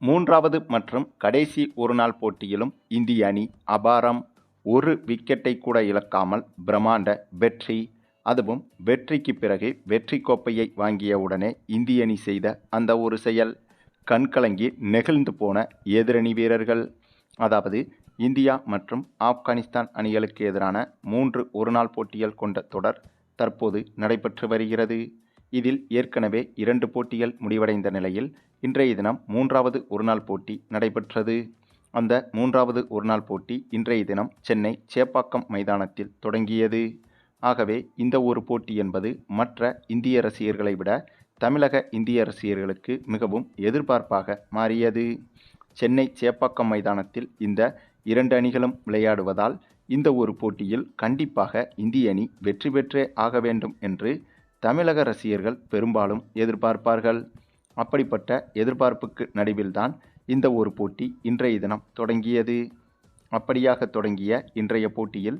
மூன்றாவது மற்றும் கடைசி ஒருநாள் போட்டியிலும் இந்திய அணி அபாரம். ஒரு விக்கெட்டை கூட இழக்காமல் பிரம்மாண்ட வெற்றி. அதுவும் வெற்றிக்கு பிறகு வெற்றி கோப்பையை வாங்கியவுடனே இந்திய அணி செய்த அந்த ஒரு செயல் கண்கலங்கி நெகிழ்ந்து போன எதிரணி வீரர்கள். அதாவது இந்தியா மற்றும் ஆப்கானிஸ்தான் அணிகளுக்கு எதிரான 3 ஒருநாள் போட்டிகள் கொண்ட தொடர் தற்போது நடைபெற்று வருகிறது. இதில் ஏற்கனவே 2 போட்டிகள் முடிவடைந்த நிலையில் இன்றைய தினம் 3வது ஒருநாள் போட்டி நடைபெற்றது. அந்த 3வது ஒருநாள் போட்டி இன்றைய தினம் சென்னை சேப்பாக்கம் மைதானத்தில் தொடங்கியது. ஆகவே இந்த ஒரு போட்டி என்பது மற்ற இந்திய ரசிகர்களை விட தமிழக இந்திய ரசிகர்களுக்கு மிகவும் எதிர்பார்ப்பாக மாறியது. சென்னை சேப்பாக்கம் மைதானத்தில் இந்த 2 அணிகளும் விளையாடுவதால் இந்த ஒரு போட்டியில் கண்டிப்பாக இந்திய அணி வெற்றி பெற்றே ஆக வேண்டும் என்று தமிழக ரசிகர்கள் பெரும்பாலும் எதிர்பார்ப்பார்கள். அப்படிப்பட்ட எதிர்பார்ப்புக்கு நடுவில்தான் இந்த ஒரு போட்டி இன்றைய தினம் தொடங்கியது. அப்படியாக தொடங்கிய இன்றைய போட்டியில்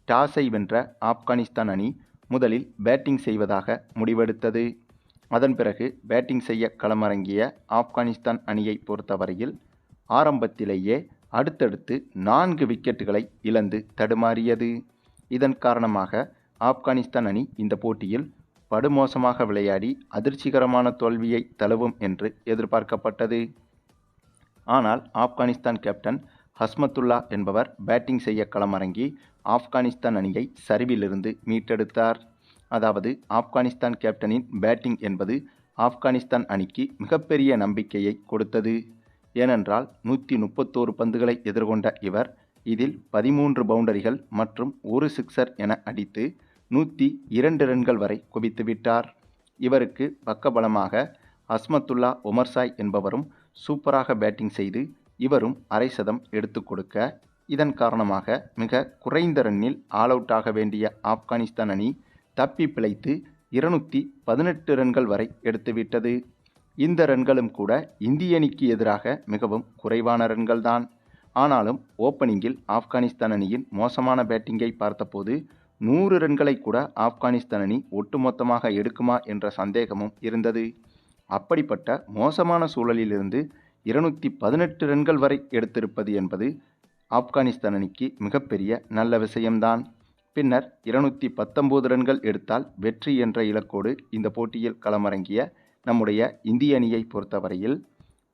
டாஸை வென்ற ஆப்கானிஸ்தான் அணி முதலில் பேட்டிங் செய்வதாக முடிவெடுத்தது. அதன் பிறகு பேட்டிங் செய்ய களமிறங்கிய ஆப்கானிஸ்தான் அணியை பொறுத்தவரையில் ஆரம்பத்திலேயே அடுத்தடுத்து 4 விக்கெட்டுகளை இழந்து தடுமாறியது. இதன் காரணமாக ஆப்கானிஸ்தான் அணி இந்த போட்டியில் படுமோசமாக விளையாடி அதிர்ச்சிகரமான தோல்வியை தழுவும் என்று எதிர்பார்க்கப்பட்டது. ஆனால் ஆப்கானிஸ்தான் கேப்டன் ஹஸ்மத்துல்லா என்பவர் பேட்டிங் செய்ய களமிறங்கி ஆப்கானிஸ்தான் அணியை சரிவிலிருந்து மீட்டெடுத்தார். அதாவது ஆப்கானிஸ்தான் கேப்டனின் பேட்டிங் என்பது ஆப்கானிஸ்தான் அணிக்கு மிகப்பெரிய நம்பிக்கையை கொடுத்தது. ஏனென்றால் 131 பந்துகளை எதிர்கொண்ட இவர் இதில் 13 பவுண்டரிகள் மற்றும் ஒரு சிக்சர் என அடித்து 102 ரன்கள் வரை குவித்துவிட்டார். இவருக்கு பக்கபலமாக ஹஸ்மத்துல்லா ஒமர்சாய் என்பவரும் சூப்பராக பேட்டிங் செய்து இவரும் அரை சதம் எடுத்து கொடுக்க, இதன் காரணமாக மிக குறைந்த ரன்னில் ஆல் அவுட் ஆக வேண்டிய ஆப்கானிஸ்தான் அணி தப்பி பிழைத்து 218 ரன்கள் வரை எடுத்துவிட்டது. இந்த ரன்களும் கூட இந்திய அணிக்கு எதிராக மிகவும் குறைவான ரன்கள்தான். ஆனாலும் ஓப்பனிங்கில் ஆப்கானிஸ்தான் அணியின் மோசமான பேட்டிங்கை பார்த்தபோது 100 ரன்களை கூட ஆப்கானிஸ்தான் அணி ஒட்டுமொத்தமாக எடுக்குமா என்ற சந்தேகமும் இருந்தது. அப்படிப்பட்ட மோசமான சூழலிலிருந்து 218 ரன்கள் வரை எடுத்திருப்பது என்பது ஆப்கானிஸ்தான் அணிக்கு மிகப்பெரிய நல்ல விஷயம்தான். பின்னர் 219 ரன்கள் எடுத்தால் வெற்றி என்ற இலக்கோடு இந்த போட்டியில் களமிறங்கிய நம்முடைய இந்திய அணியை பொறுத்தவரையில்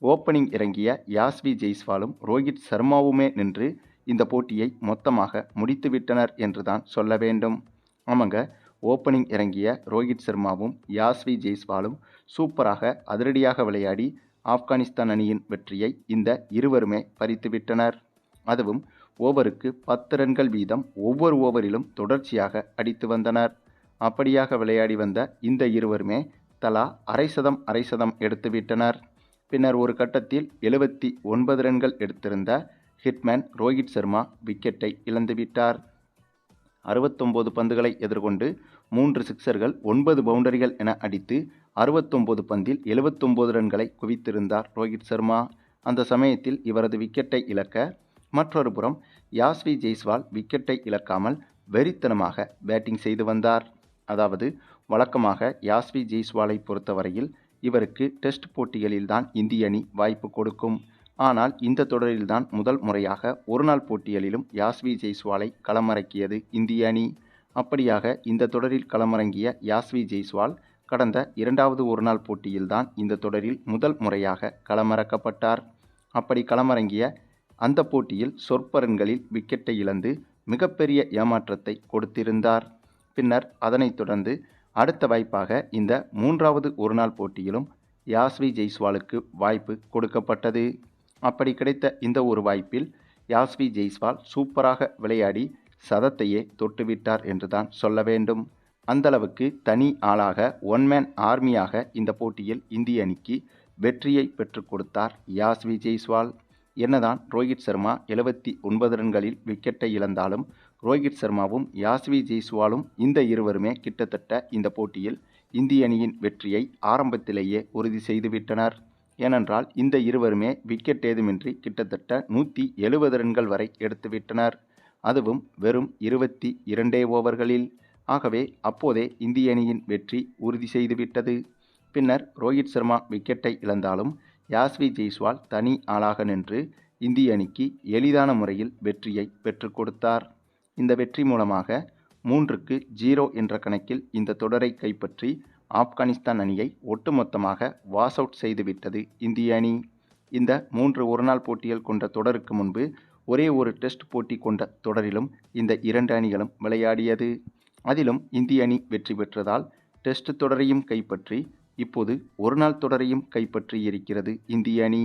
ஓப்பனிங் இறங்கிய யாஸ்வி ஜெய்ஸ்வாலும் ரோஹித் சர்மாவுமே நின்று இந்த போட்டியை மொத்தமாக முடித்துவிட்டனர் என்றுதான் சொல்ல வேண்டும். ஆமாங்க, ஓப்பனிங் இறங்கிய ரோஹித் சர்மாவும் யாஸ்வி ஜெய்ஸ்வாலும் சூப்பராக அதிரடியாக விளையாடி ஆப்கானிஸ்தான் அணியின் வெற்றியை இந்த இருவருமே பறித்துவிட்டனர். அதுவும் ஓவருக்கு 10 ரன்கள் வீதம் ஒவ்வொரு ஓவரிலும் தொடர்ச்சியாக அடித்து வந்தனர். அப்படியாக விளையாடி வந்த இந்த இருவருமே தலா அரை சதம் எடுத்துவிட்டனர். பின்னர் ஒரு கட்டத்தில் 79 ரன்கள் எடுத்திருந்த ஹிட்மேன் ரோஹித் சர்மா விக்கெட்டை இழந்துவிட்டார். 69 பந்துகளை எதிர்கொண்டு 3 சிக்சர்கள் 9 பவுண்டரிகள் என அடித்து 69 பந்தில் 79 ரன்களை குவித்திருந்தார் ரோஹித் சர்மா. அந்த சமயத்தில் இவரது விக்கெட்டை இழக்க, மற்றொரு புறம் யாஸ்வி ஜெய்ஸ்வால் விக்கெட்டை இழக்காமல் வெறித்தனமாக பேட்டிங் செய்து வந்தார். அதாவது வழக்கமாக யாஸ்வி ஜெய்ஸ்வாலை பொறுத்தவரையில் இவருக்கு டெஸ்ட் போட்டிகளில்தான் இந்திய அணி வாய்ப்பு கொடுக்கும். ஆனால் இந்த தொடரில்தான் முதல் முறையாக ஒருநாள் போட்டிகளிலும் யாஸ்வி ஜெய்ஸ்வாலை களமிறக்கியது இந்திய அணி. அப்படியாக இந்த தொடரில் களமிறங்கிய யாஸ்வி ஜெய்ஸ்வால் கடந்த 2வது ஒருநாள் போட்டியில்தான் இந்த தொடரில் முதல் முறையாக களமிறக்கப்பட்டார். அப்படி களமிறங்கிய அந்த போட்டியில் சொற்ப ரன்களில் விக்கெட்டை இழந்து மிகப்பெரிய ஏமாற்றத்தை கொடுத்திருந்தார். பின்னர் அதனைத் தொடர்ந்து அடுத்த வாய்ப்பாக இந்த 3வது ஒருநாள் போட்டியிலும் யாஸ்வி ஜெய்ஸ்வாலுக்கு வாய்ப்பு கொடுக்கப்பட்டது. அப்படி கிடைத்த இந்த ஒரு வாய்ப்பில் யாஸ்வி ஜெய்ஸ்வால் சூப்பராக விளையாடி சதத்தையே தொட்டுவிட்டார் என்றுதான் சொல்ல வேண்டும். அந்தளவுக்கு தனி ஆளாக ஒன்மேன் ஆர்மியாக இந்த போட்டியில் இந்திய அணிக்கு வெற்றியை பெற்றுக் கொடுத்தார் யாஸ்வி ஜெய்ஸ்வால். என்னதான் ரோஹித் சர்மா 79 ரன்களில் விக்கெட்டை இழந்தாலும் ரோஹித் சர்மாவும் யாஸ்வி ஜெய்ஸ்வாலும் இந்த இருவருமே கிட்டத்தட்ட இந்த போட்டியில் இந்திய அணியின் வெற்றியை ஆரம்பத்திலேயே உறுதி செய்துவிட்டனர். ஏனென்றால் இந்த இருவருமே விக்கெட் ஏதுமின்றி கிட்டத்தட்ட 170 ரன்கள் வரை எடுத்துவிட்டனர். அதுவும் வெறும் 22 ஓவர்களில். ஆகவே அப்போதே இந்திய அணியின் வெற்றி உறுதி செய்துவிட்டது. பின்னர் ரோஹித் சர்மா விக்கெட்டை இழந்தாலும் யாஸ்வி ஜெய்ஸ்வால் தனி ஆளாக நின்று இந்திய அணிக்கு எளிதான முறையில் வெற்றியை பெற்றுக் கொடுத்தார். இந்த வெற்றி மூலமாக 3-0 என்ற கணக்கில் இந்த தொடரை கைப்பற்றி ஆப்கானிஸ்தான் அணியை ஒட்டுமொத்தமாக வாஷ் அவுட் செய்துவிட்டது இந்திய அணி. இந்த 3 ஒருநாள் போட்டிகள் கொண்ட தொடருக்கு முன்பு ஒரே ஒரு டெஸ்ட் போட்டி கொண்ட தொடரிலும் இந்த 2 அணிகளும் விளையாடியது. அதிலும் இந்திய அணி வெற்றி பெற்றதால் டெஸ்ட் தொடரையும் கைப்பற்றி இப்போது ஒருநாள் தொடரையும் கைப்பற்றி இருக்கிறது இந்திய அணி.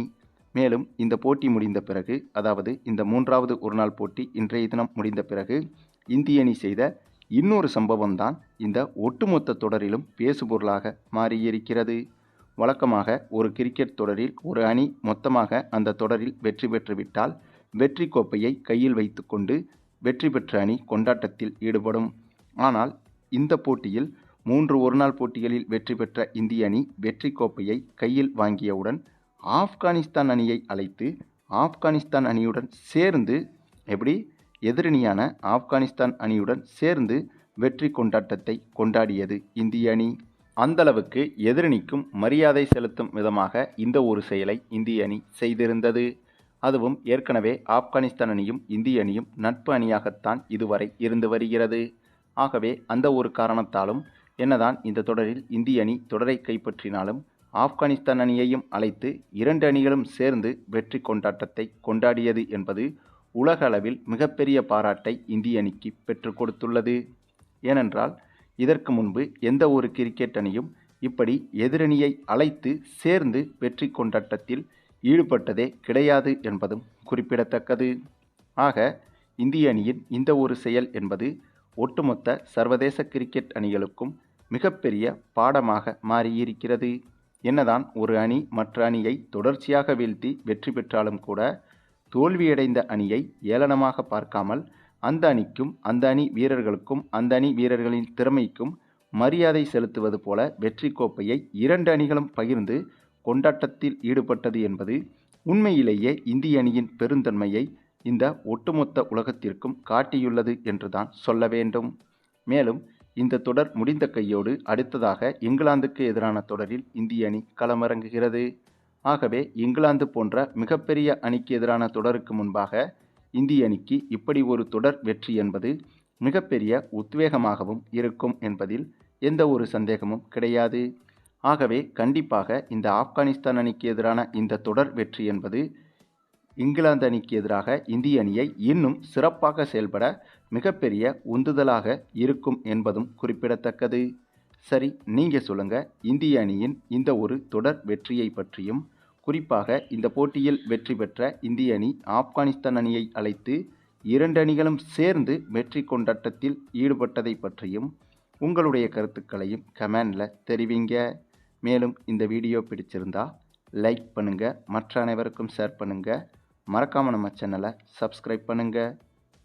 மேலும் இந்த போட்டி முடிந்த பிறகு, அதாவது இந்த 3வது ஒருநாள் போட்டி இன்றைய தினம் முடிந்த பிறகு இந்திய அணி செய்த இன்னொரு சம்பவம் தான் இந்த ஒட்டுமொத்த தொடரிலும் பேசுபொருளாக மாறியிருக்கிறது. வழக்கமாக ஒரு கிரிக்கெட் தொடரில் ஒரு அணி மொத்தமாக அந்த தொடரில் வெற்றி பெற்றுவிட்டால் வெற்றி கோப்பையை கையில் வைத்துக்கொண்டு வெற்றி பெற்ற அணி கொண்டாட்டத்தில் ஈடுபடும். ஆனால் இந்த போட்டியில் 3 ஒருநாள் போட்டிகளில் வெற்றி பெற்ற இந்திய அணி வெற்றி கோப்பையை கையில் வாங்கியவுடன் ஆப்கானிஸ்தான் அணியை அழைத்து ஆப்கானிஸ்தான் அணியுடன் சேர்ந்து எதிரணியான ஆப்கானிஸ்தான் அணியுடன் சேர்ந்து வெற்றி கொண்டாட்டத்தை கொண்டாடியது இந்திய அணி. அந்தளவுக்கு எதிரணிக்கும் மரியாதை செலுத்தும் விதமாக இந்த ஒரு செயலை இந்திய அணி செய்திருந்தது. அதுவும் ஏற்கனவே ஆப்கானிஸ்தான் அணியும் இந்திய அணியும் நட்பு அணியாகத்தான் இதுவரை இருந்து வருகிறது. ஆகவே அந்த ஒரு காரணத்தாலும் என்னதான் இந்த தொடரில் இந்திய அணி தொடரை கைப்பற்றினாலும் ஆப்கானிஸ்தான் அணியையும் அழைத்து 2 அணிகளும் சேர்ந்து வெற்றி கொண்டாட்டத்தை கொண்டாடியது என்பது உலக அளவில் மிகப்பெரிய பாராட்டை இந்திய அணிக்கு பெற்றுக் கொடுத்துள்ளது. ஏனென்றால் இதற்கு முன்பு எந்த ஒரு கிரிக்கெட் அணியும் இப்படி எதிரணியை அழைத்து சேர்ந்து வெற்றி கொண்டாட்டத்தில் ஈடுபட்டதே கிடையாது என்பதும் குறிப்பிடத்தக்கது. ஆக இந்திய அணியின் இந்த ஒரு செயல் என்பது ஒட்டுமொத்த சர்வதேச கிரிக்கெட் அணிகளுக்கும் மிகப்பெரிய பாடமாக மாறியிருக்கிறது. என்னதான் ஒரு அணி மற்ற அணியை தொடர்ச்சியாக வீழ்த்தி வெற்றி பெற்றாலும் கூட தோல்வியடைந்த அணியை ஏளனமாக பார்க்காமல் அந்த அணிக்கும் அந்த அணி வீரர்களுக்கும் அந்த அணி வீரர்களின் திறமைக்கும் மரியாதை செலுத்துவது போல வெற்றி கோப்பையை 2 அணிகளும் பகிர்ந்து கொண்டாட்டத்தில் ஈடுபட்டது என்பது உண்மையிலேயே இந்திய அணியின் பெருந்தன்மையை இந்த ஒட்டுமொத்த உலகத்திற்கும் காட்டியுள்ளது என்றுதான் சொல்ல வேண்டும். மேலும் இந்த தொடர் முடிந்த கையோடு அடுத்ததாக இங்கிலாந்துக்கு எதிரான தொடரில் இந்திய அணி களமிறங்குகிறது. ஆகவே இங்கிலாந்து போன்ற மிகப்பெரிய அணிக்கு எதிரான தொடருக்கு முன்பாக இந்திய அணிக்கு இப்படி ஒரு தொடர் வெற்றி என்பது மிகப்பெரிய உத்வேகமாகவும் இருக்கும் என்பதில் எந்த ஒரு சந்தேகமும் கிடையாது. ஆகவே கண்டிப்பாக இந்த ஆப்கானிஸ்தான் அணிக்கு எதிரான இந்த தொடர் வெற்றி என்பது இங்கிலாந்து அணிக்கு எதிராக இந்திய அணியை இன்னும் சிறப்பாக செயல்பட மிகப்பெரிய உந்துதலாக இருக்கும் என்பதும் குறிப்பிடத்தக்கது. சரி, நீங்கள் சொல்லுங்கள், இந்திய அணியின் இந்த ஒரு தொடர் வெற்றியை பற்றியும் குறிப்பாக இந்த போட்டியில் வெற்றி பெற்ற இந்திய அணி ஆப்கானிஸ்தான் அணியை அழைத்து 2 அணிகளும் சேர்ந்து வெற்றி கொண்டாட்டத்தில் ஈடுபட்டதை பற்றியும் உங்களுடைய கருத்துக்களையும் கமெண்டில் தெரிவிங்க. மேலும் இந்த வீடியோ பிடிச்சிருந்தா லைக் பண்ணுங்கள், மற்ற அனைவருக்கும் ஷேர் பண்ணுங்கள், மறக்காமல் நம்ம சேனலை சப்ஸ்கிரைப் பண்ணுங்கள்.